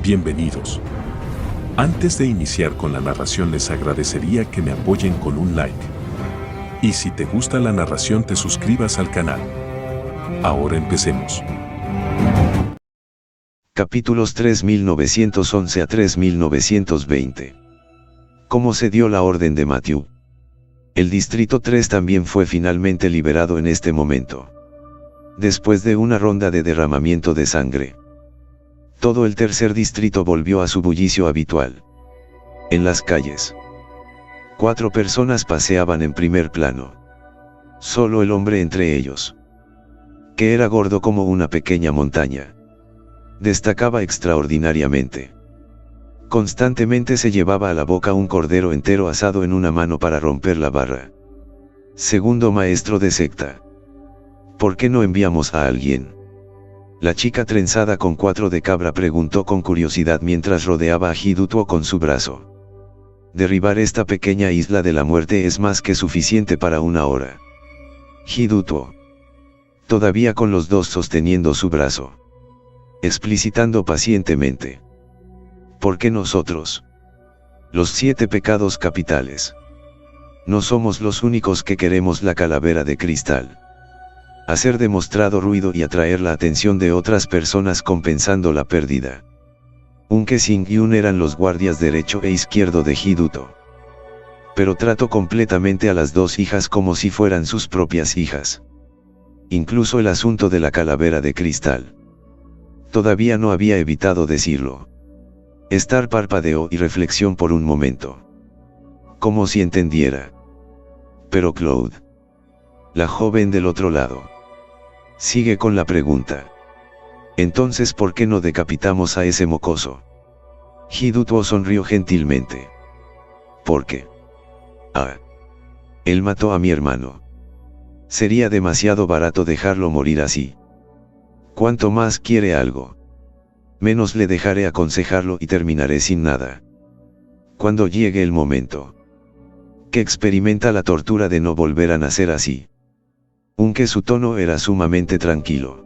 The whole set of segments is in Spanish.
Bienvenidos. Antes de iniciar con la narración les agradecería que me apoyen con un like. Y si te gusta la narración te suscribas al canal. Ahora empecemos. Capítulos 3911 a 3920. ¿Cómo se dio la orden de Matthew? El Distrito 3 también fue finalmente liberado en este momento. Después de una ronda de derramamiento de sangre. Todo el tercer distrito volvió a su bullicio habitual. En las calles. 4 personas paseaban en primer plano. Solo el hombre entre ellos. Que era gordo como una pequeña montaña. Destacaba extraordinariamente. Constantemente se llevaba a la boca un cordero entero asado en una mano para romper la barra. Segundo maestro de secta. ¿Por qué no enviamos a alguien? La chica trenzada con 4 de cabra preguntó con curiosidad mientras rodeaba a Hidutuo con su brazo. Derribar esta pequeña isla de la muerte es más que suficiente para una hora. Hidutuo. Todavía con los dos sosteniendo su brazo. Explicitando pacientemente. ¿Por qué nosotros? Los 7 pecados capitales. No somos los únicos que queremos la calavera de cristal. Hacer demostrado ruido y atraer la atención de otras personas compensando la pérdida. Unke Sing y Un eran los guardias derecho e izquierdo de Hiduto. Pero trató completamente a las 2 hijas como si fueran sus propias hijas. Incluso el asunto de la calavera de cristal. Todavía no había evitado decirlo. Star parpadeó y reflexión por un momento. Como si entendiera. Pero Claude. La joven del otro lado. Sigue con la pregunta. Entonces ¿por qué no decapitamos a ese mocoso? Hidutuo sonrió gentilmente. ¿Por qué? Él mató a mi hermano. Sería demasiado barato dejarlo morir así. ¿Cuánto más quiere algo? Menos le dejaré aconsejarlo y terminaré sin nada. Cuando llegue el momento. Que experimenta la tortura de no volver a nacer así. Aunque su tono era sumamente tranquilo.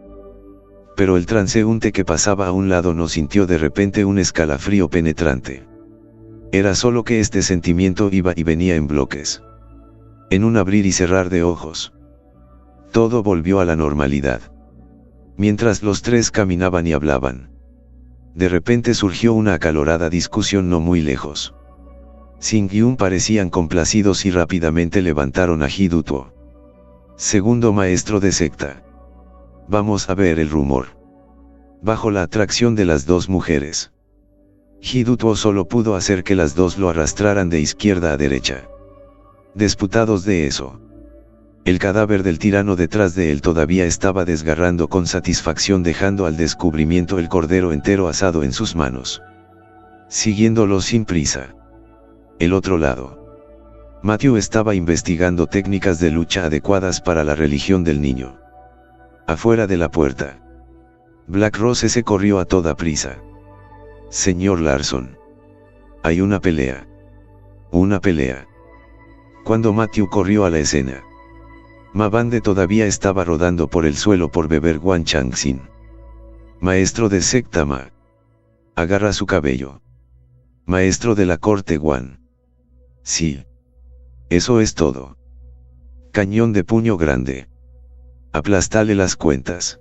Pero el transeúnte que pasaba a un lado no sintió de repente un escalafrío penetrante. Era solo que este sentimiento iba y venía en bloques. En un abrir y cerrar de ojos. Todo volvió a la normalidad. Mientras los 3 caminaban y hablaban. De repente surgió una acalorada discusión no muy lejos. Sing y Un parecían complacidos y rápidamente levantaron a Hidutuo. Segundo maestro de secta. Vamos a ver el rumor. Bajo la atracción de las 2 mujeres. Hidutuo solo pudo hacer que las 2 lo arrastraran de izquierda a derecha. Disputados de eso. El cadáver del tirano detrás de él todavía estaba desgarrando con satisfacción dejando al descubrimiento el cordero entero asado en sus manos. Siguiéndolo sin prisa. El otro lado. Matthew estaba investigando técnicas de lucha adecuadas para la religión del niño. Afuera de la puerta. Black Rose se corrió a toda prisa. Señor Larson. Hay una pelea. Una pelea. Cuando Matthew corrió a la escena. Mabande todavía estaba rodando por el suelo por beber Guan Changxin. Maestro de secta Ma. Agarra su cabello. Maestro de la corte Guan. Sí. Eso es todo. Cañón de puño grande. Aplastale las cuentas.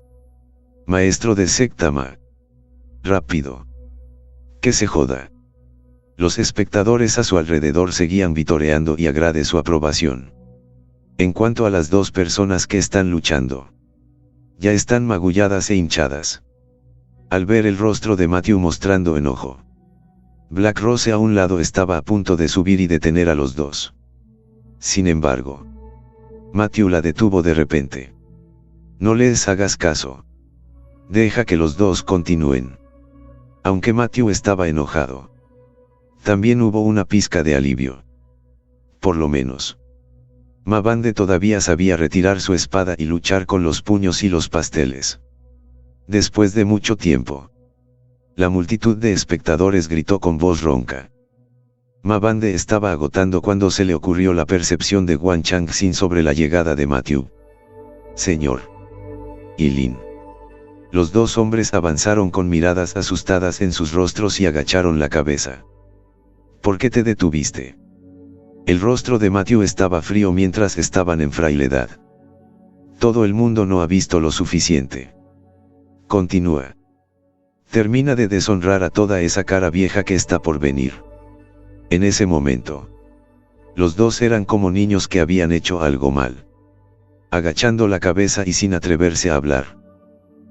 Maestro de secta Ma. Rápido. Que se joda. Los espectadores a su alrededor seguían vitoreando y agrade su aprobación. En cuanto a las 2 personas que están luchando. Ya están magulladas e hinchadas. Al ver el rostro de Matthew mostrando enojo. Black Rose a un lado estaba a punto de subir y detener a los 2. Sin embargo. Matthew la detuvo de repente. No les hagas caso. Deja que los 2 continúen. Aunque Matthew estaba enojado. También hubo una pizca de alivio. Por lo menos. Mabande todavía sabía retirar su espada y luchar con los puños y los pasteles. Después de mucho tiempo. La multitud de espectadores gritó con voz ronca. Mabande estaba agotando cuando se le ocurrió la percepción de Guan Changxin sobre la llegada de Matthew. Señor. Yilin. Los dos hombres avanzaron con miradas asustadas en sus rostros y agacharon la cabeza. ¿Por qué te detuviste? El rostro de Matthew estaba frío mientras estaban en frailedad. Todo el mundo no ha visto lo suficiente. Continúa. Termina de deshonrar a toda esa cara vieja que está por venir. En ese momento, los dos eran como niños que habían hecho algo mal. Agachando la cabeza y sin atreverse a hablar.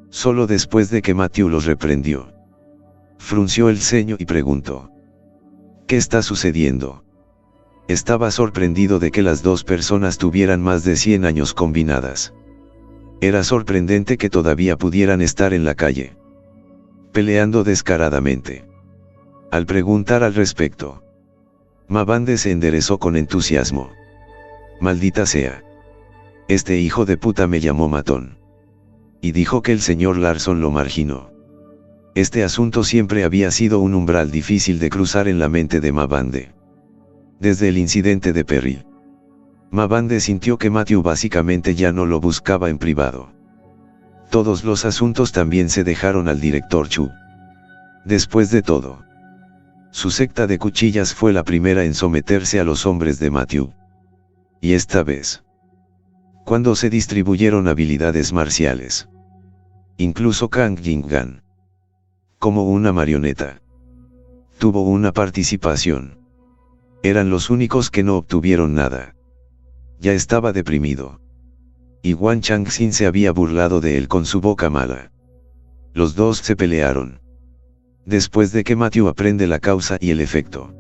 Solo después de que Matthew los reprendió. Frunció el ceño y preguntó: ¿qué está sucediendo? Estaba sorprendido de que las dos personas tuvieran más de 100 años combinadas. Era sorprendente que todavía pudieran estar en la calle, peleando descaradamente. Al preguntar al respecto, Mabande se enderezó con entusiasmo. Maldita sea. Este hijo de puta me llamó matón. Y dijo que el señor Larson lo marginó. Este asunto siempre había sido un umbral difícil de cruzar en la mente de Mabande. Desde el incidente de Perry, Mabande sintió que Matthew básicamente ya no lo buscaba en privado. Todos los asuntos también se dejaron al director Chu. Después de todo, su secta de cuchillas fue la primera en someterse a los hombres de Matthew. Y esta vez, cuando se distribuyeron habilidades marciales, incluso Kang Jin-gan, como una marioneta, tuvo una participación. Eran los únicos que no obtuvieron nada. Ya estaba deprimido. Y Wang Changxin se había burlado de él con su boca mala. Los dos se pelearon. Después de que Matthew aprende la causa y el efecto,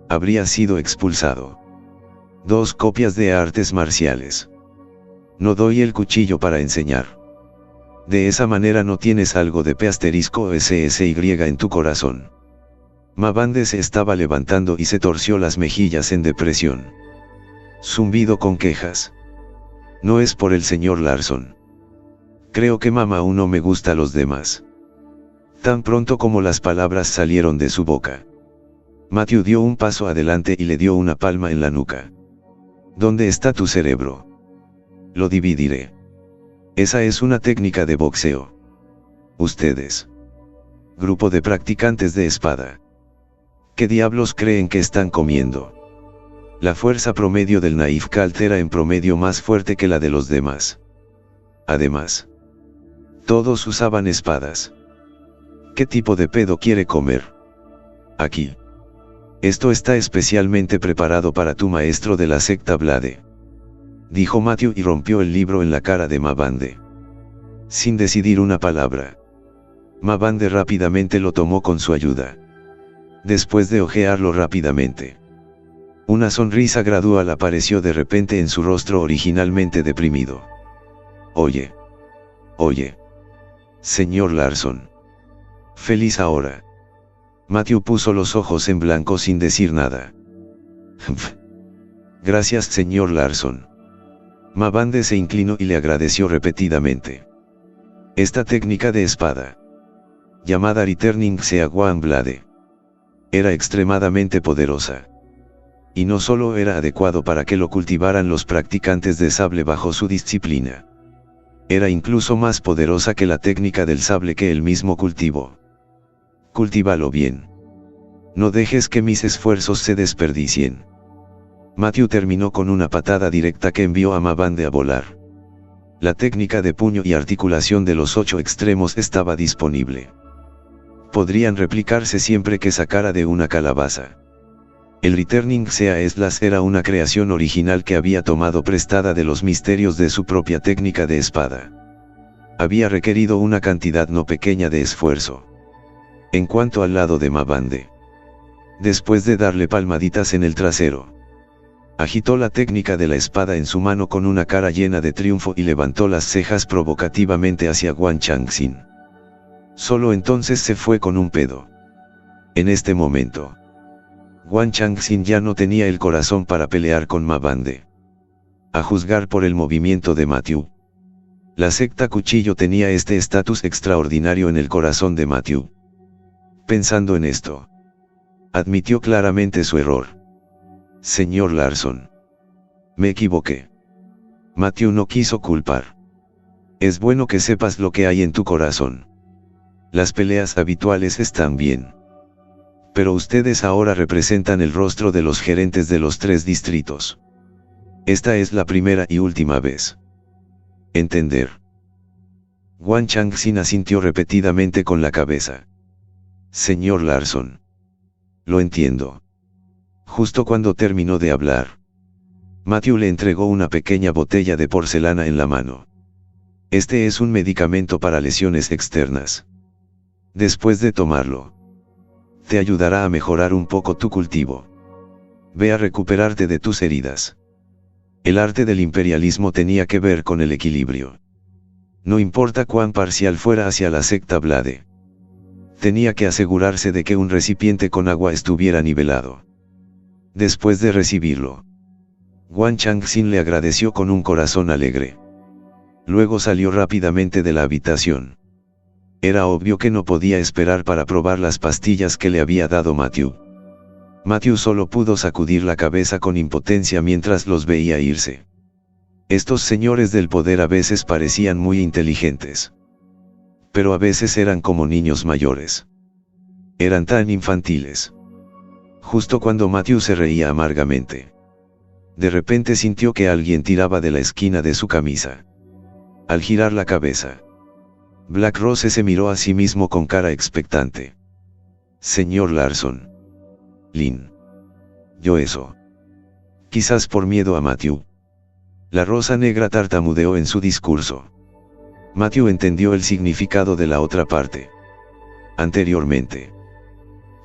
habría sido expulsado. 2 copias de artes marciales. No doy el cuchillo para enseñar. De esa manera no tienes algo de *SSY en tu corazón. Mabande se estaba levantando y se torció las mejillas en depresión. Zumbido con quejas. No es por el señor Larson. Creo que mamá aún no me gusta a los demás. Tan pronto como las palabras salieron de su boca, Matthew dio un paso adelante y le dio una palma en la nuca. ¿Dónde está tu cerebro? Lo dividiré. Esa es una técnica de boxeo. Ustedes, grupo de practicantes de espada, ¿qué diablos creen que están comiendo? La fuerza promedio del Naif Cult era en promedio más fuerte que la de los demás. Además, todos usaban espadas. ¿Qué tipo de pedo quiere comer? Aquí. Esto está especialmente preparado para tu maestro de la secta Blade. Dijo Matthew y rompió el libro en la cara de Mabande. Sin decidir una palabra, Mabande rápidamente lo tomó con su ayuda. Después de ojearlo rápidamente, una sonrisa gradual apareció de repente en su rostro originalmente deprimido. Oye, señor Larson. Feliz ahora. Matthew puso los ojos en blanco sin decir nada. Gracias, señor Larson. Mabande se inclinó y le agradeció repetidamente. Esta técnica de espada, llamada Returning Seagwan Blade, era extremadamente poderosa. Y no solo era adecuado para que lo cultivaran los practicantes de sable bajo su disciplina. Era incluso más poderosa que la técnica del sable que él mismo cultivó. Cultívalo bien. No dejes que mis esfuerzos se desperdicien. Matthew terminó con una patada directa que envió a Mabande a volar. La técnica de puño y articulación de los 8 extremos estaba disponible. Podrían replicarse siempre que sacara de una calabaza. El Returning Sea Eslas era una creación original que había tomado prestada de los misterios de su propia técnica de espada. Había requerido una cantidad no pequeña de esfuerzo. En cuanto al lado de Mabande, después de darle palmaditas en el trasero, agitó la técnica de la espada en su mano con una cara llena de triunfo y levantó las cejas provocativamente hacia Wang Changxin. Solo entonces se fue con un pedo. En este momento, Wang Changxin ya no tenía el corazón para pelear con Mabande. A juzgar por el movimiento de Matthew, la secta Cuchillo tenía este estatus extraordinario en el corazón de Matthew. Pensando en esto, admitió claramente su error. Señor Larson. Me equivoqué. Matthew no quiso culpar. Es bueno que sepas lo que hay en tu corazón. Las peleas habituales están bien. Pero ustedes ahora representan el rostro de los gerentes de los 3 distritos. Esta es la primera y última vez. ¿Entender? Wang Changxin asintió repetidamente con la cabeza. Señor Larson. Lo entiendo. Justo cuando terminó de hablar, Matthew le entregó una pequeña botella de porcelana en la mano. Este es un medicamento para lesiones externas. Después de tomarlo, te ayudará a mejorar un poco tu cultivo. Ve a recuperarte de tus heridas. El arte del imperialismo tenía que ver con el equilibrio. No importa cuán parcial fuera hacia la secta Blade. Tenía que asegurarse de que un recipiente con agua estuviera nivelado. Después de recibirlo, Wang Changxin le agradeció con un corazón alegre. Luego salió rápidamente de la habitación. Era obvio que no podía esperar para probar las pastillas que le había dado Matthew. Matthew solo pudo sacudir la cabeza con impotencia mientras los veía irse. Estos señores del poder a veces parecían muy inteligentes. Pero a veces eran como niños mayores. Eran tan infantiles. Justo cuando Matthew se reía amargamente, de repente sintió que alguien tiraba de la esquina de su camisa. Al girar la cabeza, Black Rose se miró a sí mismo con cara expectante. Señor Larson. Lin. Yo eso. Quizás por miedo a Matthew. La rosa negra tartamudeó en su discurso. Matthew entendió el significado de la otra parte. Anteriormente,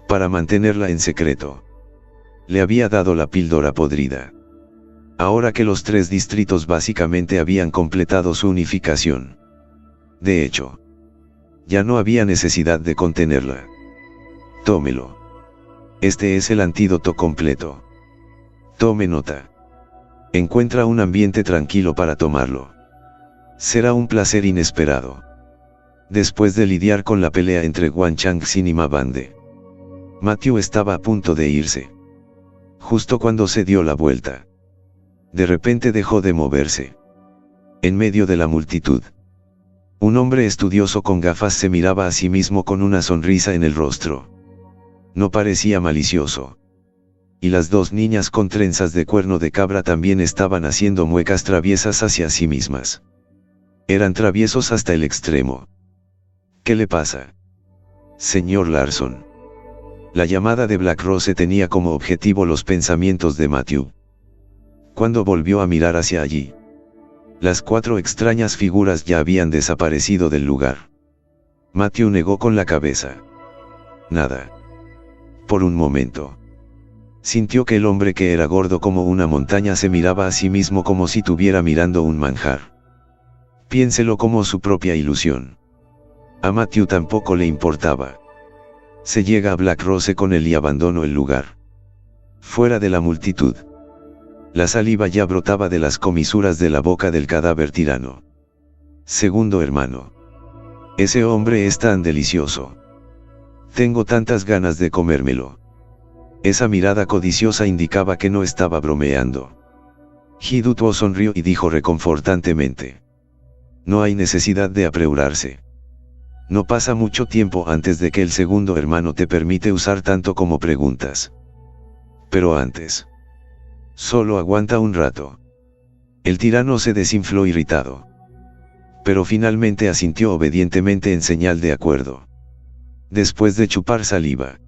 para mantenerla en secreto, le había dado la píldora podrida. Ahora que los 3 distritos básicamente habían completado su unificación. De hecho, ya no había necesidad de contenerla. Tómelo. Este es el antídoto completo. Tome nota. Encuentra un ambiente tranquilo para tomarlo. Será un placer inesperado. Después de lidiar con la pelea entre Wang Changxin y Ma Bande, Matthew estaba a punto de irse. Justo cuando se dio la vuelta, de repente dejó de moverse. En medio de la multitud, un hombre estudioso con gafas se miraba a sí mismo con una sonrisa en el rostro. No parecía malicioso. Y las 2 niñas con trenzas de cuerno de cabra también estaban haciendo muecas traviesas hacia sí mismas. Eran traviesos hasta el extremo. ¿Qué le pasa? Señor Larson. La llamada de Black Rose tenía como objetivo los pensamientos de Matthew. Cuando volvió a mirar hacia allí, las 4 extrañas figuras ya habían desaparecido del lugar. Matthew negó con la cabeza. Nada. Por un momento, sintió que el hombre que era gordo como una montaña se miraba a sí mismo como si estuviera mirando un manjar. Piénselo como su propia ilusión. A Matthew tampoco le importaba. Se llega a Black Rose con él y abandonó el lugar. Fuera de la multitud, la saliva ya brotaba de las comisuras de la boca del cadáver tirano. Segundo hermano. Ese hombre es tan delicioso. Tengo tantas ganas de comérmelo. Esa mirada codiciosa indicaba que no estaba bromeando. Hidutuo sonrió y dijo reconfortantemente. No hay necesidad de apresurarse. No pasa mucho tiempo antes de que el segundo hermano te permite usar tanto como preguntas. Pero antes, solo aguanta un rato. El tirano se desinfló irritado. Pero finalmente asintió obedientemente en señal de acuerdo. Después de chupar saliva,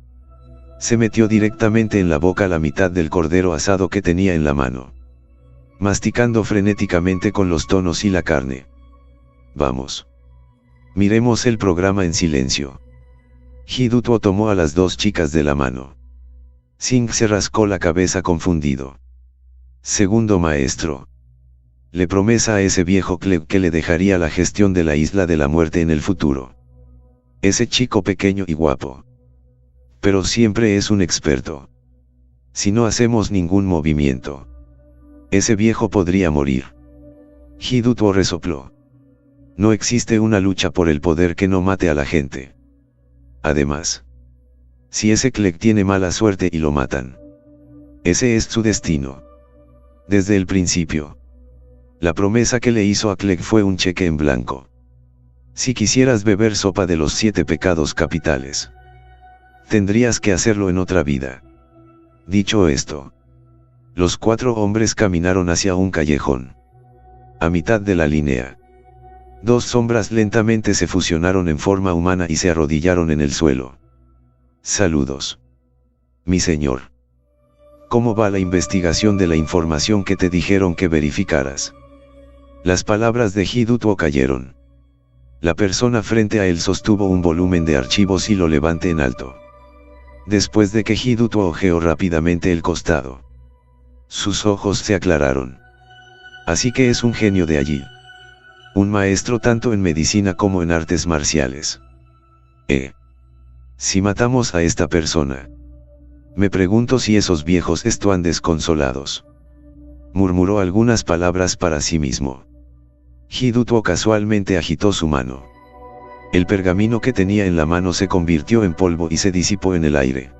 se metió directamente en la boca la mitad del cordero asado que tenía en la mano, masticando frenéticamente con los tonos y la carne. Vamos. Miremos el programa en silencio. Hidutuo tomó a las 2 chicas de la mano. Singh se rascó la cabeza confundido. Segundo maestro. Le promesa a ese viejo Cleb que le dejaría la gestión de la isla de la muerte en el futuro. Ese chico pequeño y guapo. Pero siempre es un experto. Si no hacemos ningún movimiento, ese viejo podría morir. Hidutuo resopló. No existe una lucha por el poder que no mate a la gente. Además, si ese Clec tiene mala suerte y lo matan, ese es su destino. Desde el principio, La promesa que le hizo a Clegg fue un cheque en blanco. Si quisieras beber sopa de los 7 pecados capitales, tendrías que hacerlo en otra vida. Dicho esto, los 4 hombres caminaron hacia un callejón. A mitad de la línea, 2 sombras lentamente se fusionaron en forma humana y se arrodillaron en el suelo. Saludos. Mi señor. ¿Cómo va la investigación de la información que te dijeron que verificaras? Las palabras de Hidutuo cayeron. La persona frente a él sostuvo un volumen de archivos y lo levantó en alto. Después de que Hidutuo ojeó rápidamente el costado, sus ojos se aclararon. Así que es un genio de allí. Un maestro tanto en medicina como en artes marciales. Si matamos a esta persona, me pregunto si esos viejos están desconsolados. Murmuró algunas palabras para sí mismo. Hidutuo casualmente agitó su mano. El pergamino que tenía en la mano se convirtió en polvo y se disipó en el aire.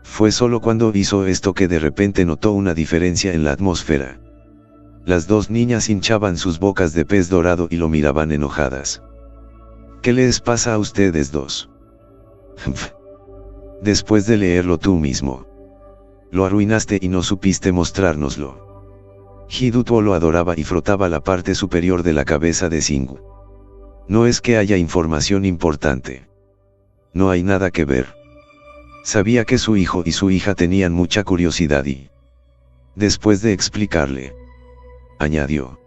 Fue solo cuando hizo esto que de repente notó una diferencia en la atmósfera. Las 2 niñas hinchaban sus bocas de pez dorado y lo miraban enojadas. ¿Qué les pasa a ustedes 2? Después de leerlo tú mismo, lo arruinaste y no supiste mostrárnoslo. Hidutuo lo adoraba y frotaba la parte superior de la cabeza de Xingwu. No es que haya información importante. No hay nada que ver. Sabía que su hijo y su hija tenían mucha curiosidad y, después de explicarle, añadió: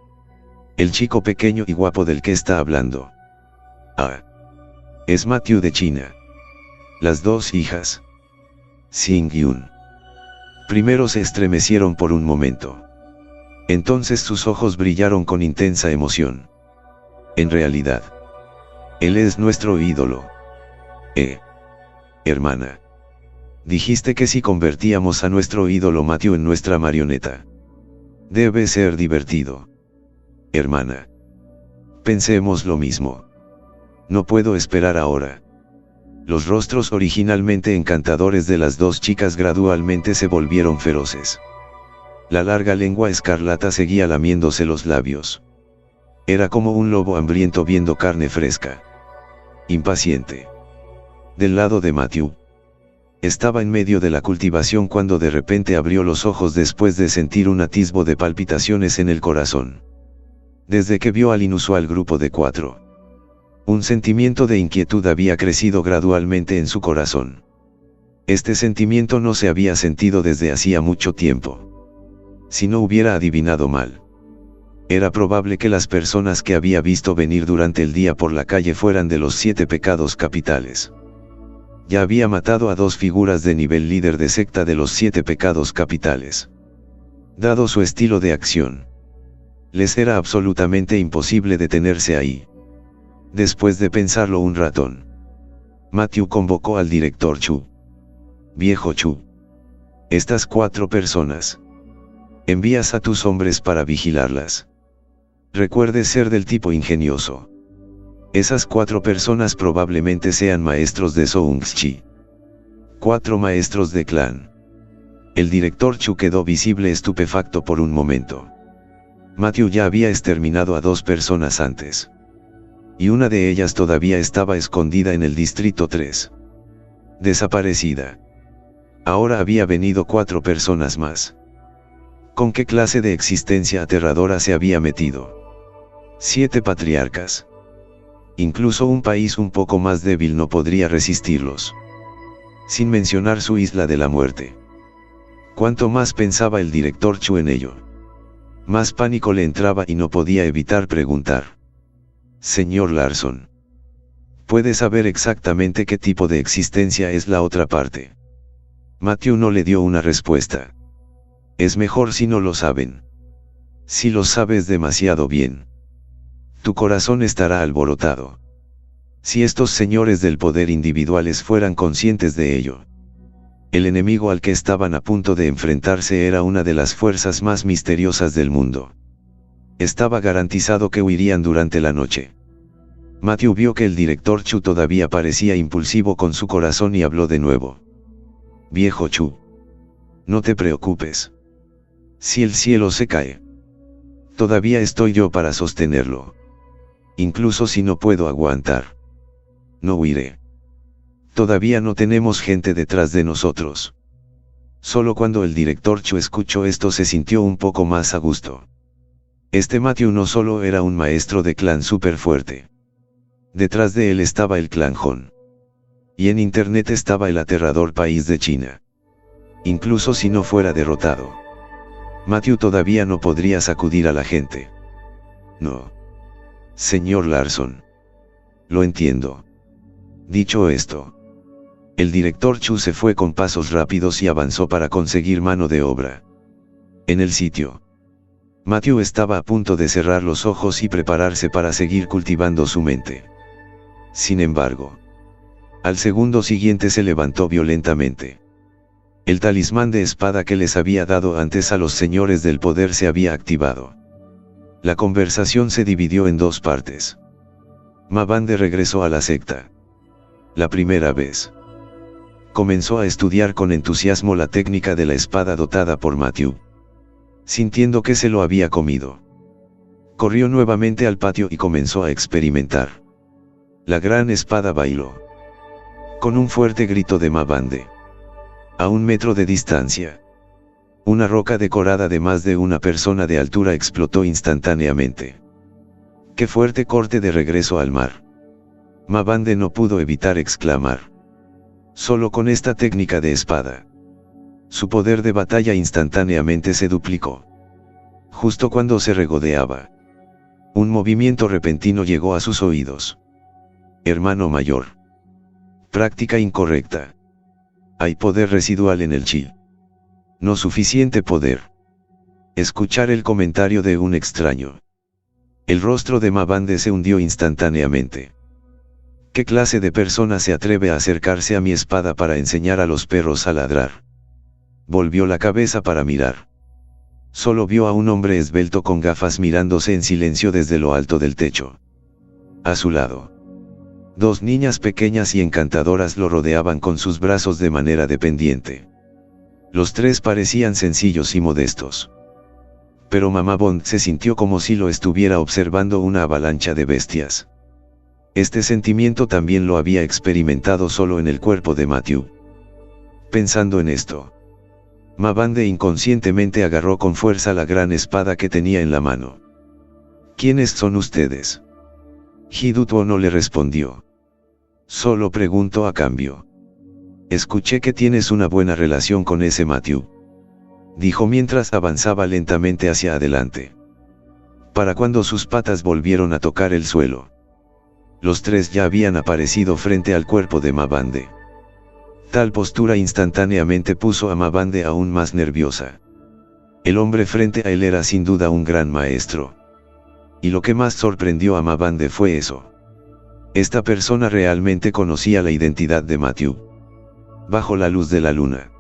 el chico pequeño y guapo del que está hablando. Es Matthew de China. Las 2 hijas, Xing-yun, primero se estremecieron por un momento. Entonces sus ojos brillaron con intensa emoción. En realidad, él es nuestro ídolo. Hermana. Dijiste que si convertíamos a nuestro ídolo Matthew en nuestra marioneta, debe ser divertido. Hermana. Pensemos lo mismo. No puedo esperar ahora. Los rostros originalmente encantadores de las 2 chicas gradualmente se volvieron feroces. La larga lengua escarlata seguía lamiéndose los labios. Era como un lobo hambriento viendo carne fresca. Impaciente. Del lado de Matthew. Estaba en medio de la cultivación cuando de repente abrió los ojos después de sentir un atisbo de palpitaciones en el corazón. Desde que vio al inusual grupo de 4. Un sentimiento de inquietud había crecido gradualmente en su corazón. Este sentimiento no se había sentido desde hacía mucho tiempo. Si no hubiera adivinado mal, era probable que las personas que había visto venir durante el día por la calle fueran de los 7 pecados capitales. Ya había matado a 2 figuras de nivel líder de secta de los 7 pecados capitales. Dado su estilo de acción, les era absolutamente imposible detenerse ahí. Después de pensarlo un ratón, Matthew convocó al director Chu. Viejo Chu. Estas 4 personas. Envías a tus hombres para vigilarlas. Recuerde ser del tipo ingenioso. Esas 4 personas probablemente sean maestros de Soongchi. 4 maestros de clan. El director Chu quedó visible estupefacto por un momento. Matthew ya había exterminado a 2 personas antes. Y una de ellas todavía estaba escondida en el distrito 3. Desaparecida. Ahora había venido 4 personas más. ¿Con qué clase de existencia aterradora se había metido? 7 patriarcas. Incluso un país un poco más débil no podría resistirlos. Sin mencionar su isla de la muerte. Cuanto más pensaba el director Chu en ello, más pánico le entraba y no podía evitar preguntar: Señor Larson, ¿puede saber exactamente qué tipo de existencia es la otra parte? Matthew no le dio una respuesta. Es mejor si no lo saben. Si lo sabes demasiado bien, tu corazón estará alborotado. Si estos señores del poder individuales fueran conscientes de ello, el enemigo al que estaban a punto de enfrentarse era una de las fuerzas más misteriosas del mundo. Estaba garantizado que huirían durante la noche. Matthew vio que el director Chu todavía parecía impulsivo con su corazón y habló de nuevo. Viejo Chu, no te preocupes. Si el cielo se cae, Todavía estoy yo para sostenerlo. Incluso si no puedo aguantar. No huiré. Todavía no tenemos gente detrás de nosotros. Solo cuando el director Chu escuchó esto se sintió un poco más a gusto. Este Matthew no solo era un maestro de clan súper fuerte. Detrás de él estaba el clan Han. Y en internet estaba el aterrador país de China. Incluso si no fuera derrotado, Matthew todavía no podría sacudir a la gente. No. Señor Larson. Lo entiendo. Dicho esto, el director Chu se fue con pasos rápidos y avanzó para conseguir mano de obra. En el sitio, Matthew estaba a punto de cerrar los ojos y prepararse para seguir cultivando su mente. Sin embargo, al segundo siguiente se levantó violentamente. El talismán de espada que les había dado antes a los señores del poder se había activado. La conversación se dividió en dos partes. Ma Bande regresó a la secta. La primera vez. Comenzó a estudiar con entusiasmo la técnica de la espada dotada por Matthew. Sintiendo que se lo había comido, corrió nuevamente al patio y comenzó a experimentar. La gran espada bailó. Con un fuerte grito de Ma Bande. A 1 metro de distancia, una roca decorada de más de una persona de altura explotó instantáneamente. ¡Qué fuerte corte de regreso al mar! Ma Bande no pudo evitar exclamar. Solo con esta técnica de espada, su poder de batalla instantáneamente se duplicó. Justo cuando se regodeaba, un movimiento repentino llegó a sus oídos. Hermano mayor. Práctica incorrecta. Hay poder residual en el chi. No suficiente poder. Escuchar el comentario de un extraño. El rostro de Ma Bande se hundió instantáneamente. ¿Qué clase de persona se atreve a acercarse a mi espada para enseñar a los perros a ladrar? Volvió la cabeza para mirar. Solo vio a un hombre esbelto con gafas mirándose en silencio desde lo alto del techo. A su lado, 2 niñas pequeñas y encantadoras lo rodeaban con sus brazos de manera dependiente. Los 3 parecían sencillos y modestos. Pero Mamá Bond se sintió como si lo estuviera observando una avalancha de bestias. Este sentimiento también lo había experimentado solo en el cuerpo de Matthew. Pensando en esto, Ma Bande inconscientemente agarró con fuerza la gran espada que tenía en la mano. ¿Quiénes son ustedes? Hidutuo no le respondió. Solo preguntó a cambio. Escuché que tienes una buena relación con ese Matthew, dijo mientras avanzaba lentamente hacia adelante. Para cuando sus patas volvieron a tocar el suelo, los 3 ya habían aparecido frente al cuerpo de Ma Bande. Tal postura instantáneamente puso a Ma Bande aún más nerviosa. El hombre frente a él era sin duda un gran maestro. Y lo que más sorprendió a Ma Bande fue eso. Esta persona realmente conocía la identidad de Matthew. Bajo la luz de la luna,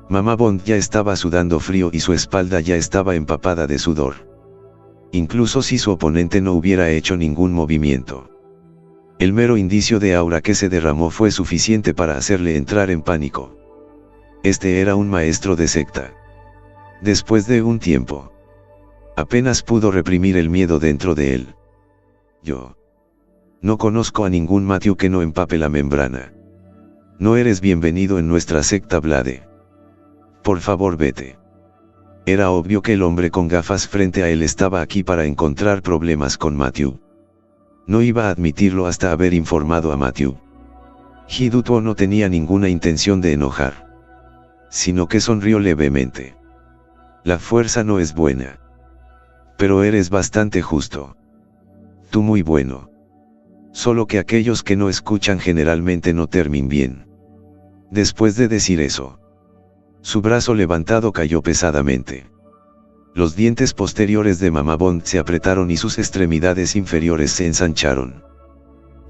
Mamá Bond ya estaba sudando frío y su espalda ya estaba empapada de sudor. Incluso si su oponente no hubiera hecho ningún movimiento, el mero indicio de aura que se derramó fue suficiente para hacerle entrar en pánico. Este era un maestro de secta. Después de un tiempo, apenas pudo reprimir el miedo dentro de él. Yo no conozco a ningún Matthew que no empape la membrana. No eres bienvenido en nuestra secta, Blade. Por favor, vete. Era obvio que el hombre con gafas frente a él estaba aquí para encontrar problemas con Matthew. No iba a admitirlo hasta haber informado a Matthew. Hidutuo no tenía ninguna intención de enojar, sino que sonrió levemente. La fuerza no es buena. Pero eres bastante justo. Tú muy bueno. Solo que aquellos que no escuchan generalmente no terminan bien. Después de decir eso, su brazo levantado cayó pesadamente. Los dientes posteriores de Mamá Bond se apretaron y sus extremidades inferiores se ensancharon.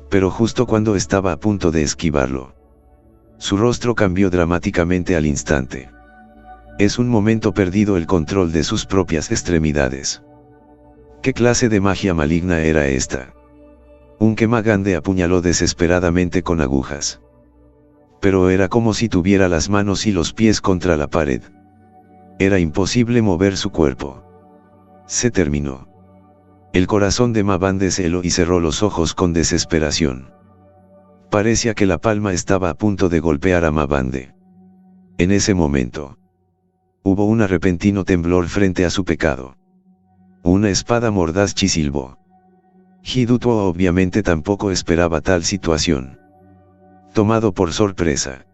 Pero justo cuando estaba a punto de esquivarlo, su rostro cambió dramáticamente al instante. Es un momento perdido el control de sus propias extremidades. ¿Qué clase de magia maligna era esta? Un Kemagande apuñaló desesperadamente con agujas. Pero era como si tuviera las manos y los pies contra la pared. Era imposible mover su cuerpo. Se terminó. El corazón de Mabande se heló y cerró los ojos con desesperación. Parecía que la palma estaba a punto de golpear a Mabande. En ese momento, hubo un repentino temblor frente a su pecado. Una espada mordaz chisilbó. Hidutuo obviamente tampoco esperaba tal situación. Tomado por sorpresa,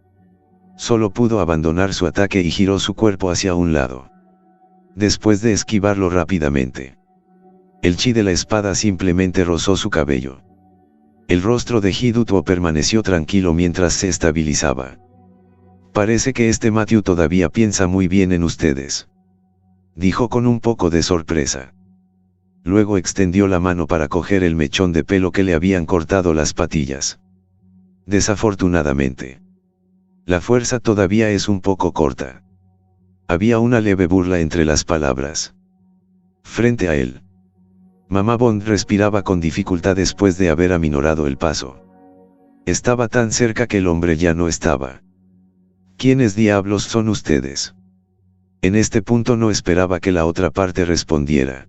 solo pudo abandonar su ataque y giró su cuerpo hacia un lado. Después de esquivarlo rápidamente, el chi de la espada simplemente rozó su cabello. El rostro de Hidutuo permaneció tranquilo mientras se estabilizaba. Parece que este Matthew todavía piensa muy bien en ustedes, dijo con un poco de sorpresa. Luego extendió la mano para coger el mechón de pelo que le habían cortado las patillas. Desafortunadamente, la fuerza todavía es un poco corta. Había una leve burla entre las palabras. Frente a él, Mamá Bond respiraba con dificultad después de haber aminorado el paso. Estaba tan cerca que el hombre ya no estaba. ¿Quiénes diablos son ustedes? En este punto no esperaba que la otra parte respondiera.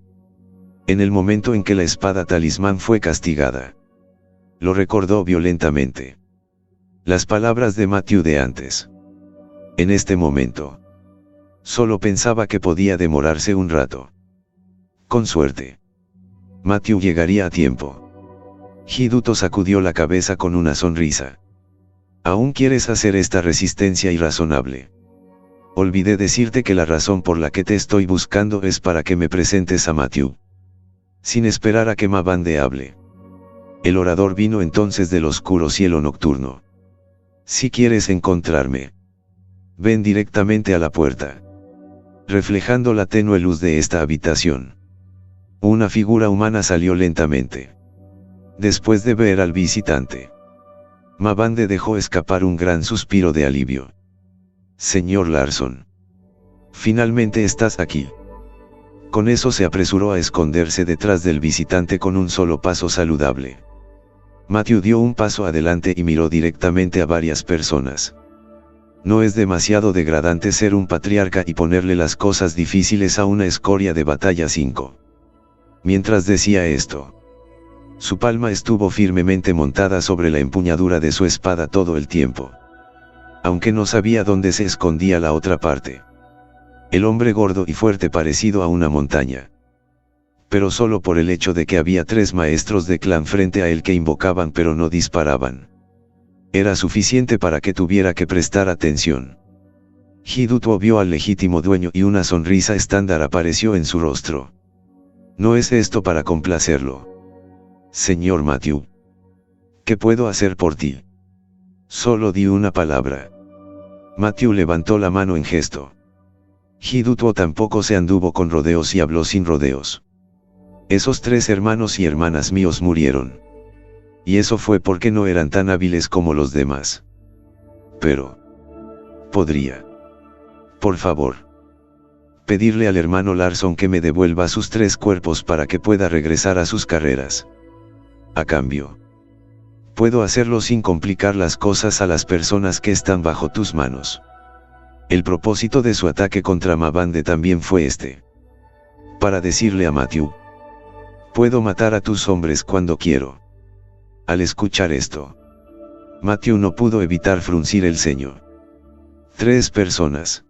En el momento en que la espada talismán fue castigada, lo recordó violentamente. Las palabras de Matthew de antes. En este momento, solo pensaba que podía demorarse un rato. Con suerte, Matthew llegaría a tiempo. Hiduto sacudió la cabeza con una sonrisa. ¿Aún quieres hacer esta resistencia irrazonable? Olvidé decirte que la razón por la que te estoy buscando es para que me presentes a Matthew. Sin esperar a que Mabande hable, el orador vino entonces del oscuro cielo nocturno. Si quieres encontrarme, ven directamente a la puerta. Reflejando la tenue luz de esta habitación, una figura humana salió lentamente. Después de ver al visitante, Mabande dejó escapar un gran suspiro de alivio. Señor Larson, finalmente estás aquí. Con eso se apresuró a esconderse detrás del visitante con un solo paso saludable. Matthew dio un paso adelante y miró directamente a varias personas. No es demasiado degradante ser un patriarca y ponerle las cosas difíciles a una escoria de batalla 5. Mientras decía esto, su palma estuvo firmemente montada sobre la empuñadura de su espada todo el tiempo. Aunque no sabía dónde se escondía la otra parte. El hombre gordo y fuerte parecido a una montaña. Pero solo por el hecho de que había 3 maestros de clan frente a él que invocaban pero no disparaban. Era suficiente para que tuviera que prestar atención. Hidutuo vio al legítimo dueño y una sonrisa estándar apareció en su rostro. No es esto para complacerlo. Señor Matthew. ¿Qué puedo hacer por ti? Solo di una palabra. Matthew levantó la mano en gesto. Hidutuo tampoco se anduvo con rodeos y habló sin rodeos. Esos 3 hermanos y hermanas míos murieron. Y eso fue porque no eran tan hábiles como los demás. Pero podría, por favor, pedirle al hermano Larson que me devuelva sus 3 cuerpos para que pueda regresar a sus carreras. A cambio, puedo hacerlo sin complicar las cosas a las personas que están bajo tus manos. El propósito de su ataque contra Mabande también fue este. Para decirle a Matthew, puedo matar a tus hombres cuando quiero. Al escuchar esto, Matthew no pudo evitar fruncir el ceño. 3 personas.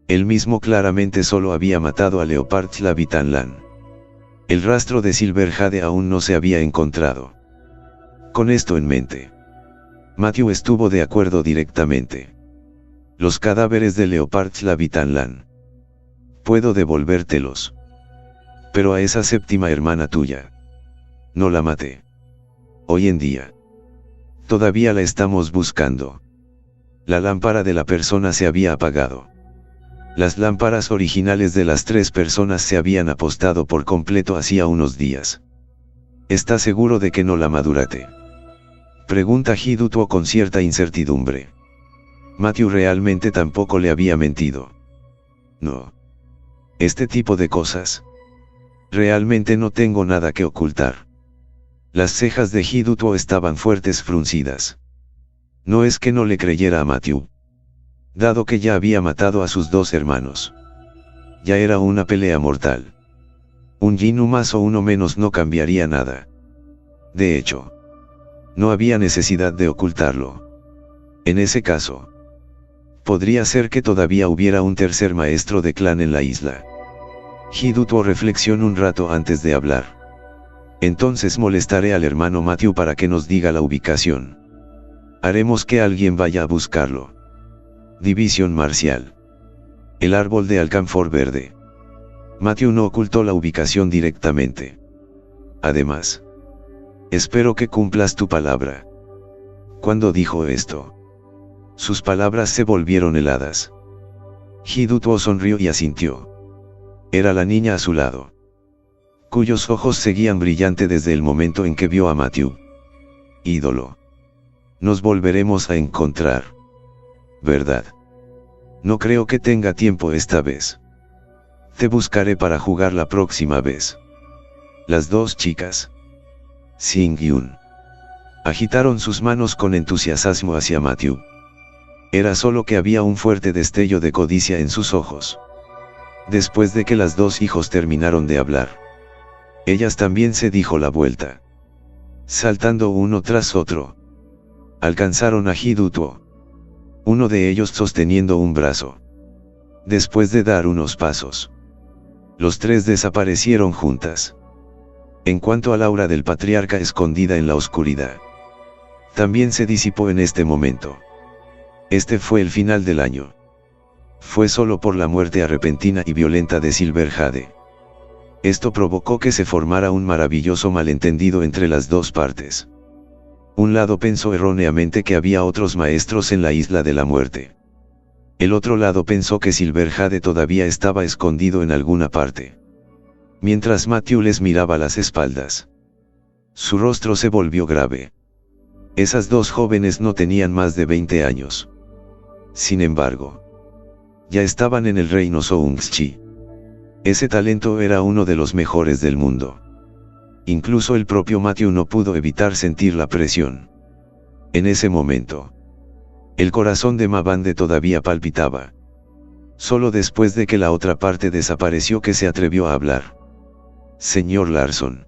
Él mismo claramente solo había matado a Leopard Lavitanlan. El rastro de Silverjade aún no se había encontrado. Con esto en mente, Matthew estuvo de acuerdo directamente. Los cadáveres de Leopard Lavitanlan. Puedo devolvértelos. Pero a esa 7ª hermana tuya, no la maté. Hoy en día, todavía la estamos buscando. La lámpara de la persona se había apagado. Las lámparas originales de las 3 personas se habían apostado por completo hacía unos días. ¿Está seguro de que no la madurate? Pregunta Hidutuo con cierta incertidumbre. Matthew realmente tampoco le había mentido. No. Este tipo de cosas. Realmente no tengo nada que ocultar. Las cejas de Hidutuo estaban fuertes fruncidas. No es que no le creyera a Matthew, dado que ya había matado a sus 2 hermanos. Ya era una pelea mortal. Un Jinnu más o uno menos no cambiaría nada. De hecho, no había necesidad de ocultarlo. En ese caso, podría ser que todavía hubiera un tercer maestro de clan en la isla. Hidutuo reflexionó un rato antes de hablar. Entonces molestaré al hermano Matthew para que nos diga la ubicación. Haremos que alguien vaya a buscarlo. División marcial. El árbol de alcanfor verde. Matthew no ocultó la ubicación directamente. Además, espero que cumplas tu palabra. Cuando dijo esto, sus palabras se volvieron heladas. Hidutuo sonrió y asintió. Era la niña a su lado, cuyos ojos seguían brillante desde el momento en que vio a Matthew. Ídolo. Nos volveremos a encontrar, ¿verdad? No creo que tenga tiempo esta vez. Te buscaré para jugar la próxima vez. Las dos chicas, Sing-Yun, agitaron sus manos con entusiasmo hacia Matthew. Era solo que había un fuerte destello de codicia en sus ojos. Después de que las dos hijos terminaron de hablar, ellas también se dijo la vuelta. Saltando uno tras otro, alcanzaron a Hidutuo, uno de ellos sosteniendo un brazo. Después de dar unos pasos, los tres desaparecieron juntas. En cuanto al aura del patriarca escondida en la oscuridad, también se disipó en este momento. Este fue el final del año. Fue solo por la muerte repentina y violenta de Silverhade. Esto provocó que se formara un maravilloso malentendido entre las dos partes. Un lado pensó erróneamente que había otros maestros en la isla de la muerte. El otro lado pensó que Silverhade todavía estaba escondido en alguna parte. Mientras Matthew les miraba las espaldas, su rostro se volvió grave. Esas dos jóvenes no tenían más de 20 años. Sin embargo, ya estaban en el reino Soungschi. Ese talento era uno de los mejores del mundo. Incluso el propio Matthew no pudo evitar sentir la presión. En ese momento, el corazón de Mabande todavía palpitaba. Solo después de que la otra parte desapareció que se atrevió a hablar. Señor Larson,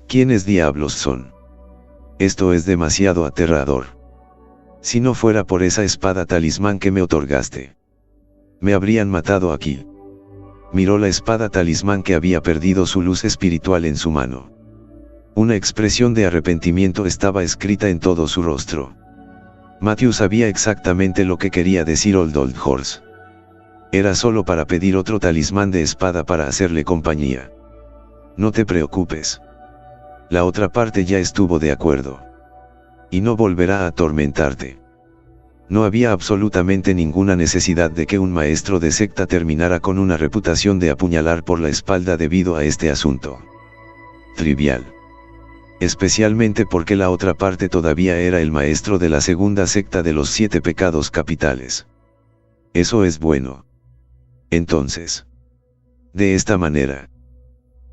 ¿quiénes diablos son? Esto es demasiado aterrador. Si no fuera por esa espada talismán que me otorgaste, me habrían matado aquí. Miró la espada talismán que había perdido su luz espiritual en su mano. Una expresión de arrepentimiento estaba escrita en todo su rostro. Matthew sabía exactamente lo que quería decir Old Horse. Era solo para pedir otro talismán de espada para hacerle compañía. No te preocupes. La otra parte ya estuvo de acuerdo. Y no volverá a atormentarte. No había absolutamente ninguna necesidad de que un maestro de secta terminara con una reputación de apuñalar por la espalda debido a este asunto. Trivial. Especialmente porque la otra parte todavía era el maestro de la segunda secta de los 7 pecados capitales. Eso es bueno. Entonces, de esta manera,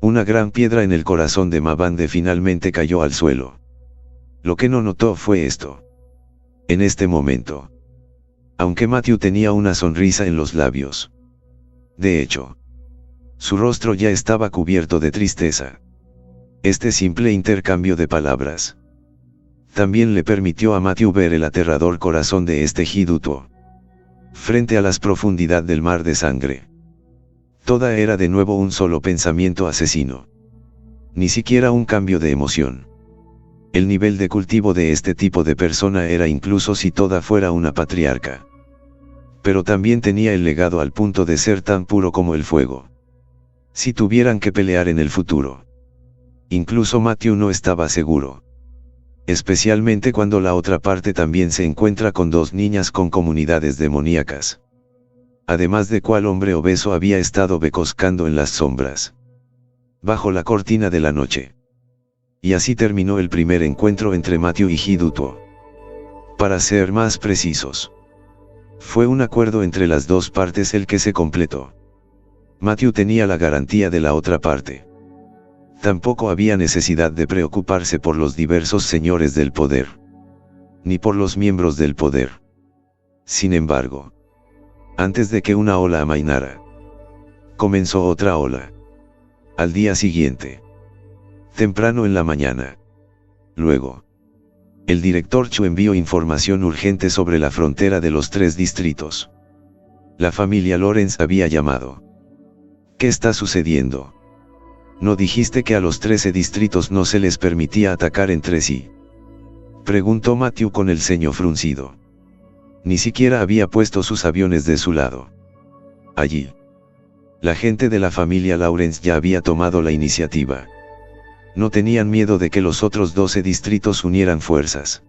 una gran piedra en el corazón de Mabande finalmente cayó al suelo. Lo que no notó fue esto. En este momento, aunque Matthew tenía una sonrisa en los labios, de hecho, su rostro ya estaba cubierto de tristeza. Este simple intercambio de palabras también le permitió a Matthew ver el aterrador corazón de este Hidutuo. Frente a las profundidades del mar de sangre, toda era de nuevo un solo pensamiento asesino. Ni siquiera un cambio de emoción. El nivel de cultivo de este tipo de persona era incluso si toda fuera una patriarca. Pero también tenía el legado al punto de ser tan puro como el fuego. Si tuvieran que pelear en el futuro. Incluso Matthew no estaba seguro. Especialmente cuando la otra parte también se encuentra con dos niñas con comunidades demoníacas. Además de cuál hombre obeso había estado becoscando en las sombras. Bajo la cortina de la noche. Y así terminó el primer encuentro entre Matthew y Hidutuo. Para ser más precisos, fue un acuerdo entre las dos partes el que se completó. Matthew tenía la garantía de la otra parte. Tampoco había necesidad de preocuparse por los diversos señores del poder. Ni por los miembros del poder. Sin embargo, antes de que una ola amainara, comenzó otra ola. Al día siguiente. Temprano en la mañana. Luego. El director Chu envió información urgente sobre la frontera de los 3 distritos. La familia Lawrence había llamado. ¿Qué está sucediendo? ¿No dijiste que a los 13 distritos no se les permitía atacar entre sí? Preguntó Matthew con el ceño fruncido. Ni siquiera había puesto sus aviones de su lado. Allí. La gente de la familia Lawrence ya había tomado la iniciativa. No tenían miedo de que los otros 12 distritos unieran fuerzas.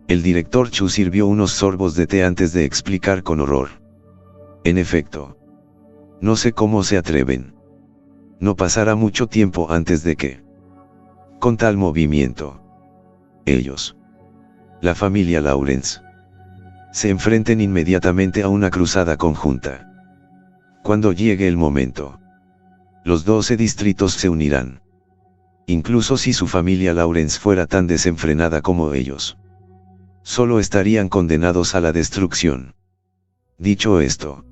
El director Chu sirvió unos sorbos de té antes de explicar con horror. En efecto. No sé cómo se atreven. No pasará mucho tiempo antes de que, con tal movimiento, ellos, la familia Lawrence, se enfrenten inmediatamente a una cruzada conjunta. Cuando llegue el momento, los 12 distritos se unirán. Incluso si su familia Lawrence fuera tan desenfrenada como ellos, solo estarían condenados a la destrucción. Dicho esto,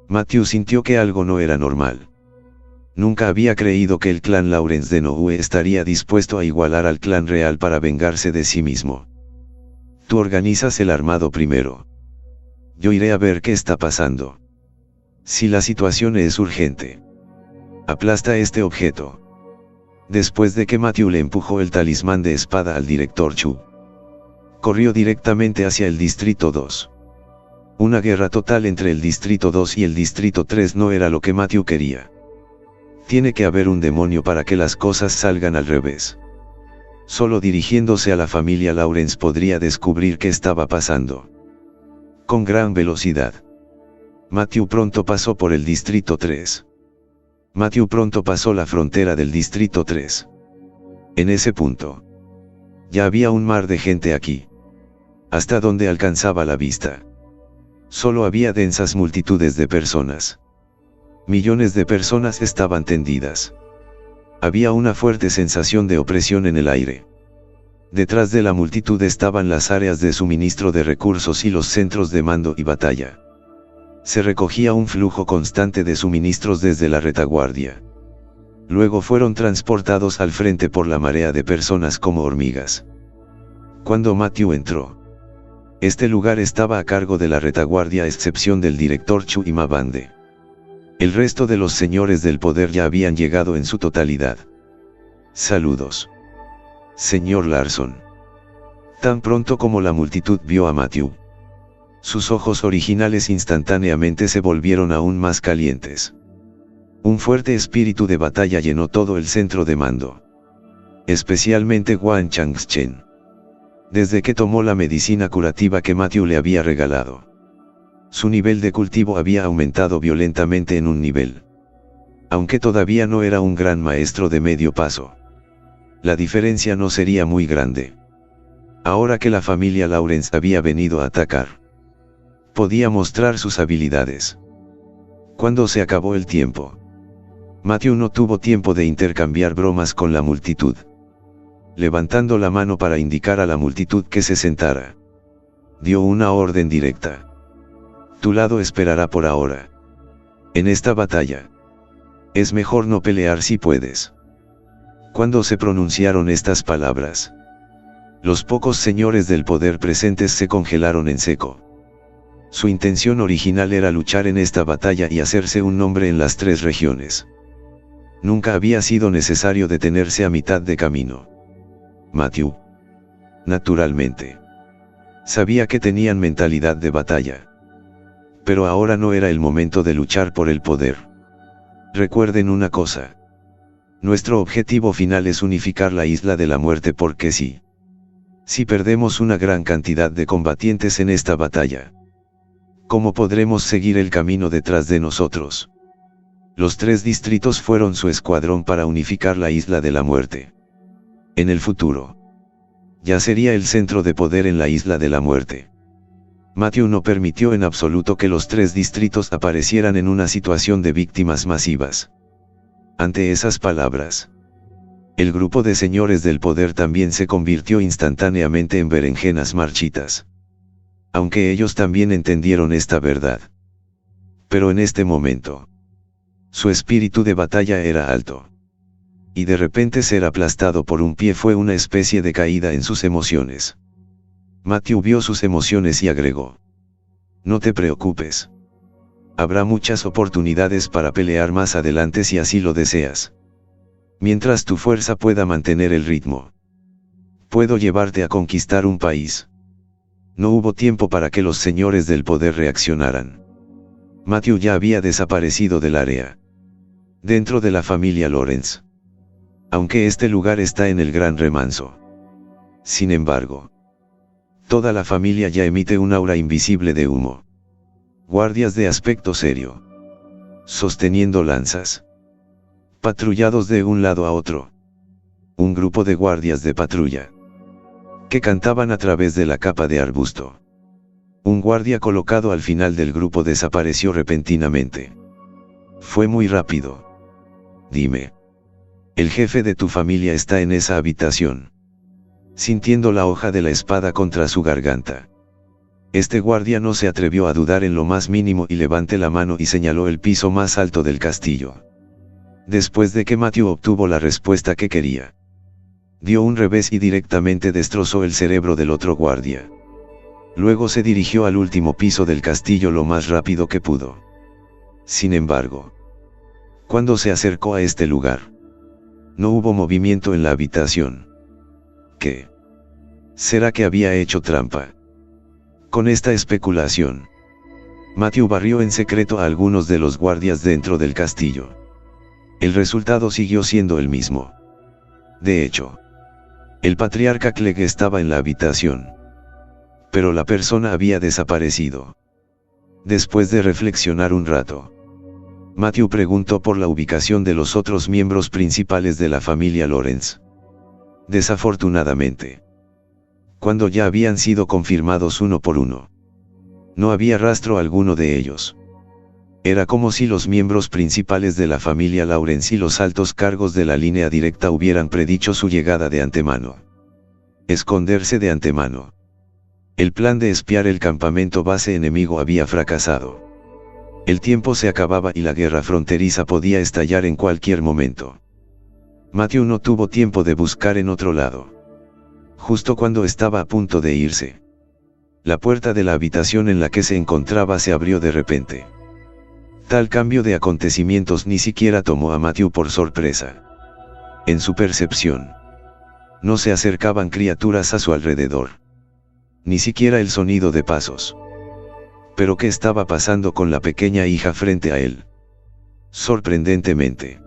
Matthew sintió que algo no era normal. Nunca había creído que el clan Lawrence de Nohue estaría dispuesto a igualar al clan real para vengarse de sí mismo. Tú organizas el armado primero. Yo iré a ver qué está pasando. Si la situación es urgente, aplasta este objeto. Después de que Matthew le empujó el talismán de espada al director Chu, corrió directamente hacia el Distrito 2. Una guerra total entre el Distrito 2 y el Distrito 3 no era lo que Matthew quería. Tiene que haber un demonio para que las cosas salgan al revés. Solo dirigiéndose a la familia Lawrence podría descubrir qué estaba pasando. Con gran velocidad. Matthew pronto pasó por el Distrito 3. Matthew pronto pasó la frontera del Distrito 3. En ese punto, ya había un mar de gente aquí. Hasta donde alcanzaba la vista. Solo había densas multitudes de personas. Millones de personas estaban tendidas. Había una fuerte sensación de opresión en el aire. Detrás de la multitud estaban las áreas de suministro de recursos y los centros de mando y batalla. Se recogía un flujo constante de suministros desde la retaguardia. Luego fueron transportados al frente por la marea de personas como hormigas. Cuando Matthew entró, este lugar estaba a cargo de la retaguardia a excepción del director Chu y Mabande. El resto de los señores del poder ya habían llegado en su totalidad. Saludos. Señor Larson. Tan pronto como la multitud vio a Matthew, sus ojos originales instantáneamente se volvieron aún más calientes. Un fuerte espíritu de batalla llenó todo el centro de mando. Especialmente Wang Changchen. Desde que tomó la medicina curativa que Matthew le había regalado, su nivel de cultivo había aumentado violentamente en un nivel. Aunque todavía no era un gran maestro de medio paso, la diferencia no sería muy grande. Ahora que la familia Lawrence había venido a atacar, podía mostrar sus habilidades. Cuando se acabó el tiempo, Matthew no tuvo tiempo de intercambiar bromas con la multitud. Levantando la mano para indicar a la multitud que se sentara, dio una orden directa. Tu lado esperará por ahora. En esta batalla, es mejor no pelear si puedes. Cuando se pronunciaron estas palabras, los pocos señores del poder presentes se congelaron en seco. Su intención original era luchar en esta batalla y hacerse un nombre en las 3 regiones. Nunca había sido necesario detenerse a mitad de camino. Matthew, naturalmente, sabía que tenían mentalidad de batalla. Pero ahora no era el momento de luchar por el poder. Recuerden una cosa. Nuestro objetivo final es unificar la Isla de la Muerte porque sí. Si perdemos una gran cantidad de combatientes en esta batalla, ¿cómo podremos seguir el camino detrás de nosotros? Los 3 distritos fueron su escuadrón para unificar la Isla de la Muerte. En el futuro, ya sería el centro de poder en la Isla de la Muerte. Matthew no permitió en absoluto que los 3 distritos aparecieran en una situación de víctimas masivas. Ante esas palabras, el grupo de señores del poder también se convirtió instantáneamente en berenjenas marchitas. Aunque ellos también entendieron esta verdad. Pero en este momento, Su espíritu de batalla era alto. Y de repente ser aplastado por un pie fue una especie de caída en sus emociones. Matthew vio sus emociones y agregó: no te preocupes. Habrá muchas oportunidades para pelear más adelante si así lo deseas. Mientras tu fuerza pueda mantener el ritmo, puedo llevarte a conquistar un país. No hubo tiempo para que los señores del poder reaccionaran. Matthew ya había desaparecido del área. Dentro de la familia Lawrence. Aunque este lugar está en el Gran Remanso. Sin embargo, toda la familia ya emite un aura invisible de humo. Guardias de aspecto serio. Sosteniendo lanzas. Patrullados de un lado a otro. Un grupo de guardias de patrulla. Que cantaban a través de la capa de arbusto. Un guardia colocado al final del grupo desapareció repentinamente. Fue muy rápido. Dime. El jefe de tu familia está en esa habitación. Sintiendo la hoja de la espada contra su garganta. Este guardia no se atrevió a dudar en lo más mínimo y levantó la mano y señaló el piso más alto del castillo. Después de que Matthew obtuvo la respuesta que quería, dio un revés y directamente destrozó el cerebro del otro guardia. Luego se dirigió al último piso del castillo lo más rápido que pudo. Sin embargo, cuando se acercó a este lugar, no hubo movimiento en la habitación. ¿Qué? ¿Será que había hecho trampa? Con esta especulación, Matthew barrió en secreto a algunos de los guardias dentro del castillo. El resultado siguió siendo el mismo. De hecho, el patriarca Clegg estaba en la habitación. Pero la persona había desaparecido. Después de reflexionar un rato, Matthew preguntó por la ubicación de los otros miembros principales de la familia Lawrence. Desafortunadamente, cuando ya habían sido confirmados uno por uno, no había rastro alguno de ellos. Era como si los miembros principales de la familia Lawrence y los altos cargos de la línea directa hubieran predicho su llegada de antemano. Esconderse de antemano. El plan de espiar el campamento base enemigo había fracasado. El tiempo se acababa y la guerra fronteriza podía estallar en cualquier momento. Matthew no tuvo tiempo de buscar en otro lado. Justo cuando estaba a punto de irse, la puerta de la habitación en la que se encontraba se abrió de repente. Tal cambio de acontecimientos ni siquiera tomó a Matthew por sorpresa. En su percepción, no se acercaban criaturas a su alrededor. Ni siquiera el sonido de pasos. Pero ¿qué estaba pasando con la pequeña hija frente a él? Sorprendentemente,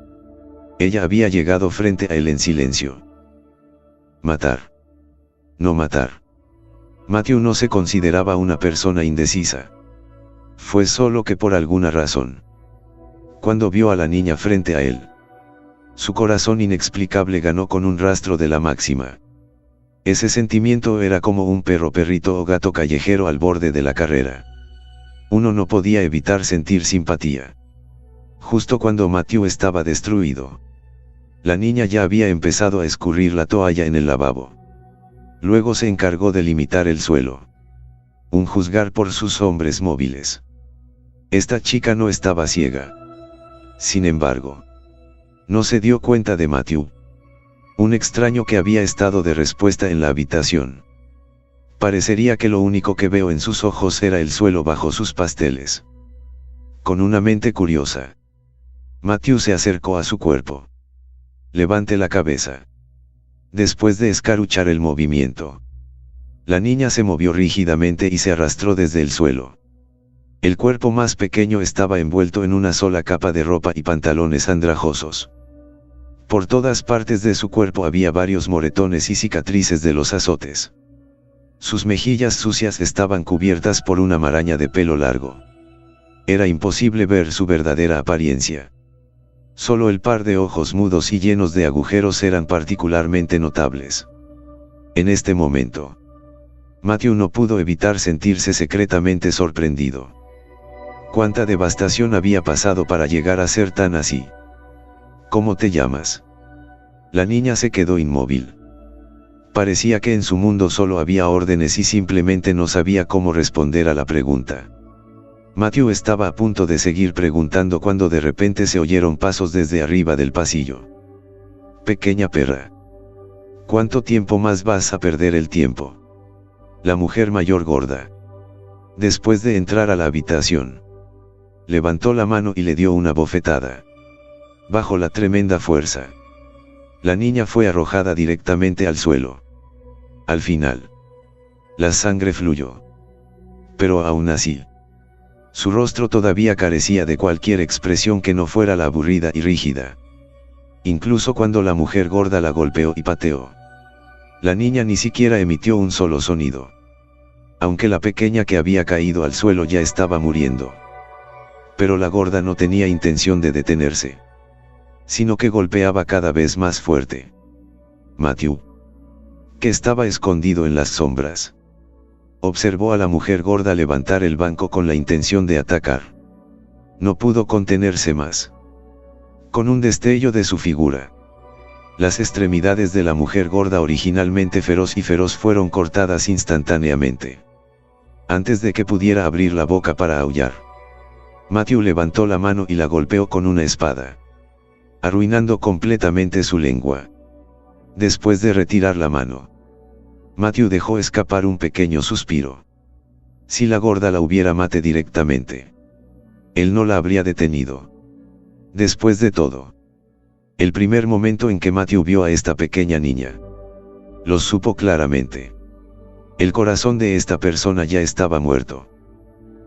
ella había llegado frente a él en silencio. Matar. No matar. Matthew no se consideraba una persona indecisa. Fue solo que por alguna razón, cuando vio a la niña frente a él, su corazón inexplicable ganó con un rastro de la máxima. Ese sentimiento era como un perrito o gato callejero al borde de la carrera. Uno no podía evitar sentir simpatía. Justo cuando Matthew estaba destruido, la niña ya había empezado a escurrir la toalla en el lavabo. Luego se encargó de limitar el suelo. Un juzgar por sus hombres móviles. Esta chica no estaba ciega. Sin embargo, no se dio cuenta de Matthew. Un extraño que había estado de respuesta en la habitación. Parecería que lo único que veo en sus ojos era el suelo bajo sus pasteles. Con una mente curiosa, Matthew se acercó a su cuerpo. Levante la cabeza. Después de escaruchar el movimiento, la niña se movió rígidamente y se arrastró desde el suelo. El cuerpo más pequeño estaba envuelto en una sola capa de ropa y pantalones andrajosos. Por todas partes de su cuerpo había varios moretones y cicatrices de los azotes. Sus mejillas sucias estaban cubiertas por una maraña de pelo largo. Era imposible ver su verdadera apariencia. Solo el par de ojos mudos y llenos de agujeros eran particularmente notables. En este momento, Matthew no pudo evitar sentirse secretamente sorprendido. Cuánta devastación había pasado para llegar a ser tan así. ¿Cómo te llamas? La niña se quedó inmóvil. Parecía que en su mundo solo había órdenes y simplemente no sabía cómo responder a la pregunta. Matthew estaba a punto de seguir preguntando cuando de repente se oyeron pasos desde arriba del pasillo. Pequeña perra. ¿Cuánto tiempo más vas a perder el tiempo? La mujer mayor gorda. Después de entrar a la habitación, levantó la mano y le dio una bofetada. Bajo la tremenda fuerza, la niña fue arrojada directamente al suelo. Al final, la sangre fluyó. Pero aún así, su rostro todavía carecía de cualquier expresión que no fuera la aburrida y rígida. Incluso cuando la mujer gorda la golpeó y pateó, la niña ni siquiera emitió un solo sonido. Aunque la pequeña que había caído al suelo ya estaba muriendo. Pero la gorda no tenía intención de detenerse, sino que golpeaba cada vez más fuerte. Matthew, que estaba escondido en las sombras, observó a la mujer gorda levantar el banco con la intención de atacar. No pudo contenerse más. Con un destello de su figura, las extremidades de la mujer gorda originalmente feroz fueron cortadas instantáneamente. Antes de que pudiera abrir la boca para aullar, Matthew levantó la mano y la golpeó con una espada, arruinando completamente su lengua. Después de retirar la mano, Matthew dejó escapar un pequeño suspiro. Si la gorda la hubiera matado directamente, él no la habría detenido. Después de todo, el primer momento en que Matthew vio a esta pequeña niña, lo supo claramente. El corazón de esta persona ya estaba muerto.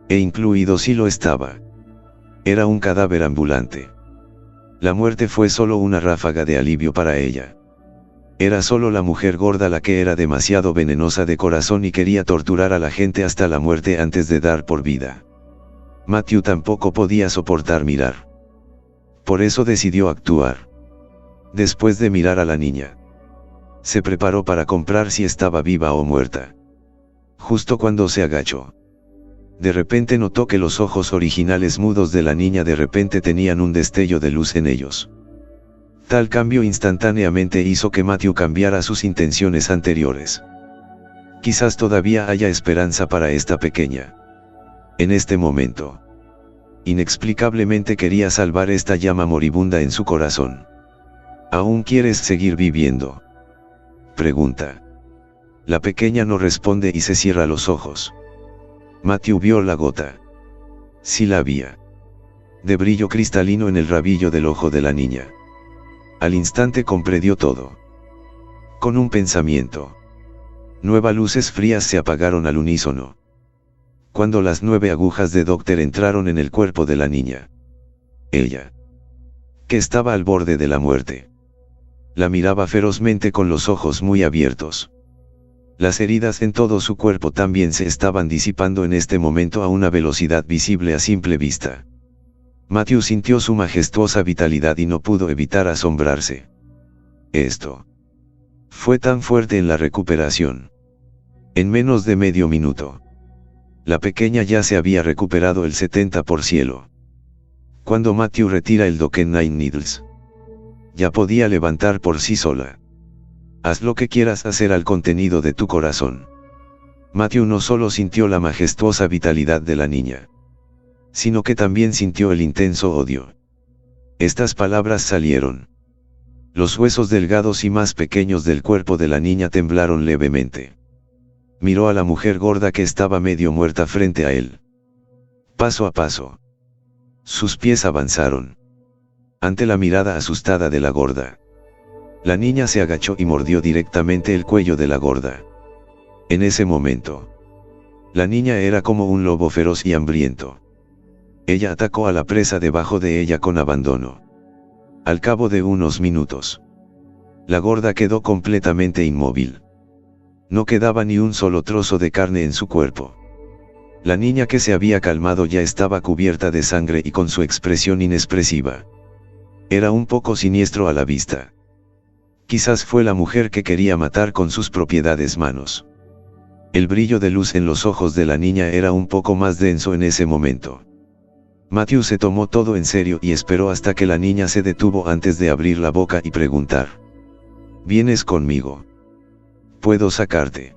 E incluido si lo estaba. Era un cadáver ambulante. La muerte fue solo una ráfaga de alivio para ella. Era solo la mujer gorda la que era demasiado venenosa de corazón y quería torturar a la gente hasta la muerte antes de dar por vida. Matthew tampoco podía soportar mirar. Por eso decidió actuar. Después de mirar a la niña, se preparó para comprar si estaba viva o muerta. Justo cuando se agachó, de repente notó que los ojos originales mudos de la niña de repente tenían un destello de luz en ellos. Tal cambio instantáneamente hizo que Matthew cambiara sus intenciones anteriores. Quizás todavía haya esperanza para esta pequeña. En este momento, inexplicablemente quería salvar esta llama moribunda en su corazón. ¿Aún quieres seguir viviendo?, pregunta. La pequeña no responde y se cierra los ojos. Matthew vio la gota. Sí la había. De brillo cristalino en el rabillo del ojo de la niña. Al instante comprendió todo. Con un pensamiento, 9 luces frías se apagaron al unísono. Cuando las 9 agujas de Doctor entraron en el cuerpo de la niña, ella, que estaba al borde de la muerte, la miraba ferozmente con los ojos muy abiertos. Las heridas en todo su cuerpo también se estaban disipando en este momento a una velocidad visible a simple vista. Matthew sintió su majestuosa vitalidad y no pudo evitar asombrarse. Esto fue tan fuerte en la recuperación. En menos de medio minuto, la pequeña ya se había recuperado el 70%. Cuando Matthew retira el Doken Nine Needles, ya podía levantar por sí sola. Haz lo que quieras hacer al contenido de tu corazón. Matthew no solo sintió la majestuosa vitalidad de la niña, sino que también sintió el intenso odio. Estas palabras salieron. Los huesos delgados y más pequeños del cuerpo de la niña temblaron levemente. Miró a la mujer gorda que estaba medio muerta frente a él. Paso a paso, sus pies avanzaron. Ante la mirada asustada de la gorda, la niña se agachó y mordió directamente el cuello de la gorda. En ese momento, la niña era como un lobo feroz y hambriento. Ella atacó a la presa debajo de ella con abandono. Al cabo de unos minutos, la gorda quedó completamente inmóvil. No quedaba ni un solo trozo de carne en su cuerpo. La niña que se había calmado ya estaba cubierta de sangre y con su expresión inexpresiva. Era un poco siniestro a la vista. Quizás fue la mujer que quería matar con sus propiedades manos. El brillo de luz en los ojos de la niña era un poco más denso en ese momento. Matthew se tomó todo en serio y esperó hasta que la niña se detuvo antes de abrir la boca y preguntar: ¿vienes conmigo? ¿Puedo sacarte?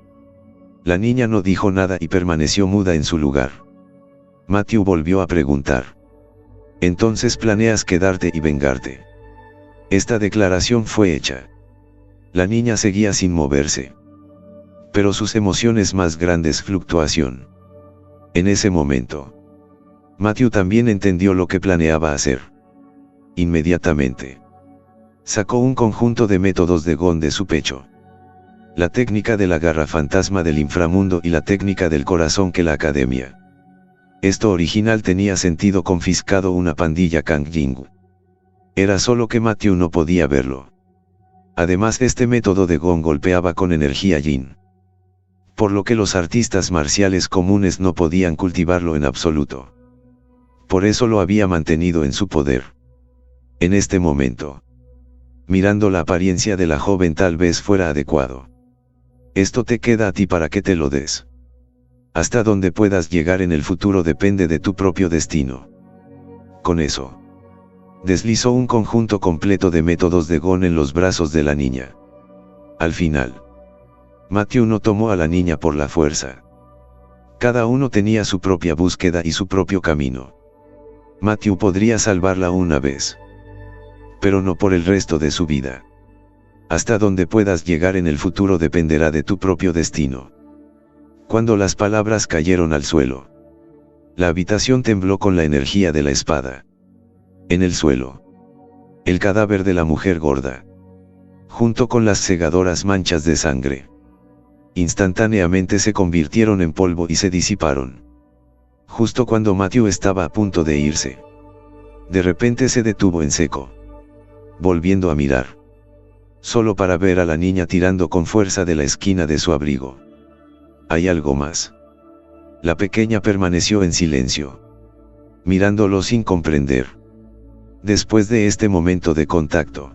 La niña no dijo nada y permaneció muda en su lugar. Matthew volvió a preguntar. Entonces planeas quedarte y vengarte. Esta declaración fue hecha. La niña seguía sin moverse. Pero sus emociones más grandes fluctuación. En ese momento, Matthew también entendió lo que planeaba hacer. Inmediatamente, sacó un conjunto de métodos de Gon de su pecho. La técnica de la garra fantasma del inframundo y la técnica del corazón que la academia. Esto original tenía sentido confiscado una pandilla Kang Jing. Era solo que Matthew no podía verlo. Además este método de Gon golpeaba con energía Yin. Por lo que los artistas marciales comunes no podían cultivarlo en absoluto. Por eso lo había mantenido en su poder. En este momento, mirando la apariencia de la joven tal vez fuera adecuado. Esto te queda a ti para que te lo des. Hasta donde puedas llegar en el futuro depende de tu propio destino. Con eso, deslizó un conjunto completo de métodos de Gon en los brazos de la niña. Al final, Matthew no tomó a la niña por la fuerza. Cada uno tenía su propia búsqueda y su propio camino. Matthew podría salvarla una vez. Pero no por el resto de su vida. Hasta donde puedas llegar en el futuro dependerá de tu propio destino. Cuando las palabras cayeron al suelo, la habitación tembló con la energía de la espada. En el suelo, el cadáver de la mujer gorda, junto con las cegadoras manchas de sangre, instantáneamente se convirtieron en polvo y se disiparon. Justo cuando Matthew estaba a punto de irse, de repente se detuvo en seco, volviendo a mirar, solo para ver a la niña tirando con fuerza de la esquina de su abrigo. ¿Hay algo más? La pequeña permaneció en silencio, mirándolo sin comprender. Después de este momento de contacto,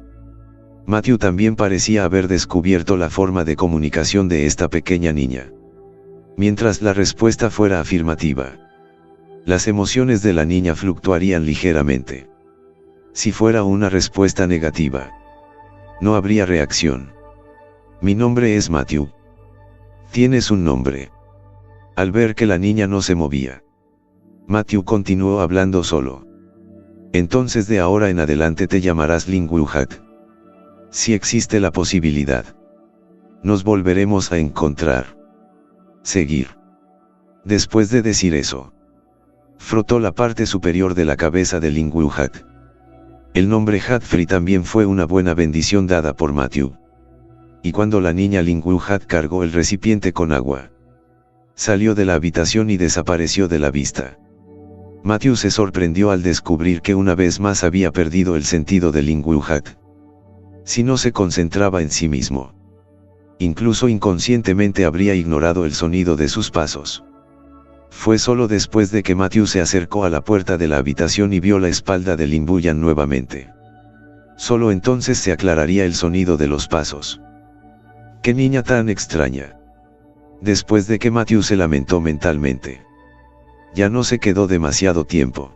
Matthew también parecía haber descubierto la forma de comunicación de esta pequeña niña. Mientras la respuesta fuera afirmativa, las emociones de la niña fluctuarían ligeramente. Si fuera una respuesta negativa, no habría reacción. Mi nombre es Matthew. Tienes un nombre. Al ver que la niña no se movía, Matthew continuó hablando solo. Entonces de ahora en adelante te llamarás Lin Wuhat. Si existe la posibilidad, nos volveremos a encontrar. Seguir. Después de decir eso, frotó la parte superior de la cabeza de Lin Wuhat. El nombre Hatfree también fue una buena bendición dada por Matthew. Y cuando la niña Lin Wuhat cargó el recipiente con agua, salió de la habitación y desapareció de la vista. Matthew se sorprendió al descubrir que una vez más había perdido el sentido de Lin Wuhat. Si no se concentraba en sí mismo, incluso inconscientemente habría ignorado el sonido de sus pasos. Fue solo después de que Matthew se acercó a la puerta de la habitación y vio la espalda de Lin Wuyan nuevamente. Solo entonces se aclararía el sonido de los pasos. ¡Qué niña tan extraña! Después de que Matthew se lamentó mentalmente, ya no se quedó demasiado tiempo.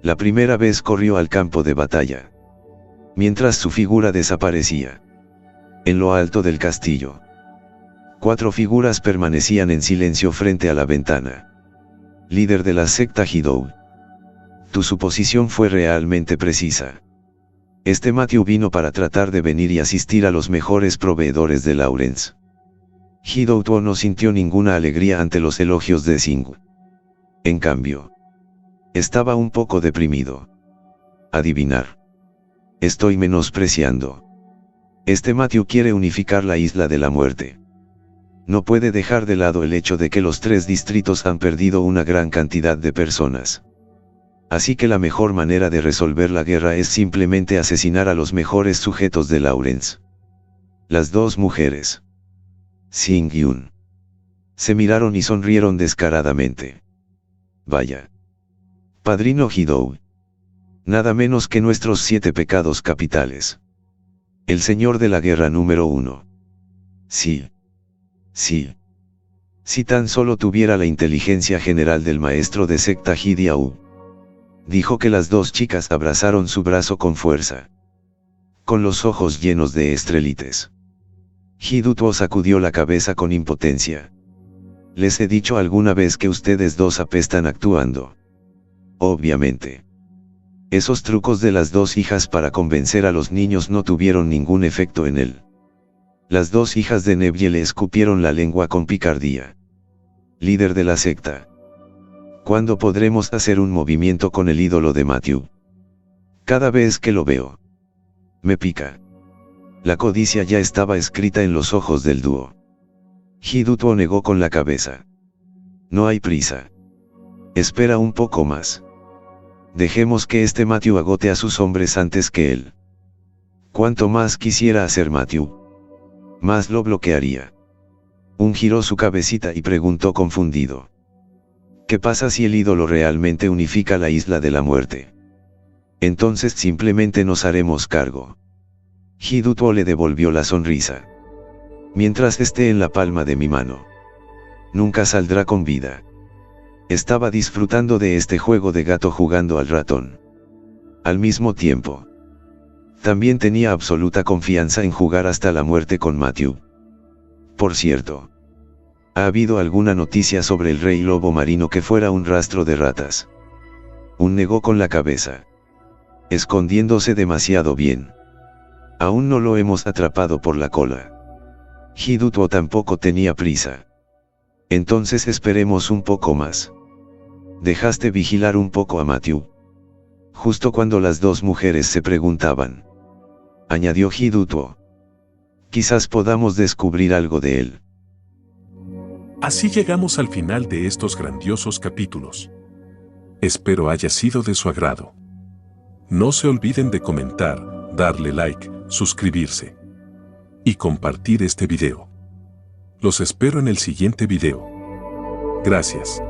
La primera vez corrió al campo de batalla, mientras su figura desaparecía. En lo alto del castillo, 4 figuras permanecían en silencio frente a la ventana. Líder de la secta Hidou. Tu suposición fue realmente precisa. Este Matthew vino para tratar de venir y asistir a los mejores proveedores de Lawrence. Hidou Tuo no sintió ninguna alegría ante los elogios de Xing. En cambio, estaba un poco deprimido. Adivinar. Estoy menospreciando. Este Matthew quiere unificar la isla de la muerte. No puede dejar de lado el hecho de que los 3 distritos han perdido una gran cantidad de personas. Así que la mejor manera de resolver la guerra es simplemente asesinar a los mejores sujetos de Lawrence. Las 2 mujeres, Xing y Un, se miraron y sonrieron descaradamente. Vaya. Padrino Hidou. Nada menos que nuestros 7 pecados capitales. El señor de la guerra número 1. Sí. Sí. Si tan solo tuviera la inteligencia general del maestro de secta Hidiau. Dijo que las 2 chicas abrazaron su brazo con fuerza, con los ojos llenos de estrelites. Hidu Tuo sacudió la cabeza con impotencia. Les he dicho alguna vez que ustedes dos apestan actuando. Obviamente. Esos trucos de las dos hijas para convencer a los niños no tuvieron ningún efecto en él. Las dos hijas de Neville le escupieron la lengua con picardía. Líder de la secta. ¿Cuándo podremos hacer un movimiento con el ídolo de Matthew? Cada vez que lo veo, me pica. La codicia ya estaba escrita en los ojos del dúo. Hidutuo negó con la cabeza. No hay prisa. Espera un poco más. Dejemos que este Matthew agote a sus hombres antes que él. Cuanto más quisiera hacer Matthew, más lo bloquearía. Giró su cabecita y preguntó confundido. ¿Qué pasa si el ídolo realmente unifica la isla de la muerte? Entonces simplemente nos haremos cargo. Hidutuo le devolvió la sonrisa. Mientras esté en la palma de mi mano, nunca saldrá con vida. Estaba disfrutando de este juego de gato jugando al ratón. Al mismo tiempo, también tenía absoluta confianza en jugar hasta la muerte con Matthew. Por cierto, ¿ha habido alguna noticia sobre el rey lobo marino que fuera un rastro de ratas? Negó con la cabeza, escondiéndose demasiado bien. Aún no lo hemos atrapado por la cola. Hidutuo tampoco tenía prisa. Entonces esperemos un poco más. Dejaste vigilar un poco a Matthew. Justo cuando las dos mujeres se preguntaban, añadió Hidutuo. Quizás podamos descubrir algo de él. Así llegamos al final de estos grandiosos capítulos. Espero haya sido de su agrado. No se olviden de comentar, darle like, suscribirse y compartir este video. Los espero en el siguiente video. Gracias.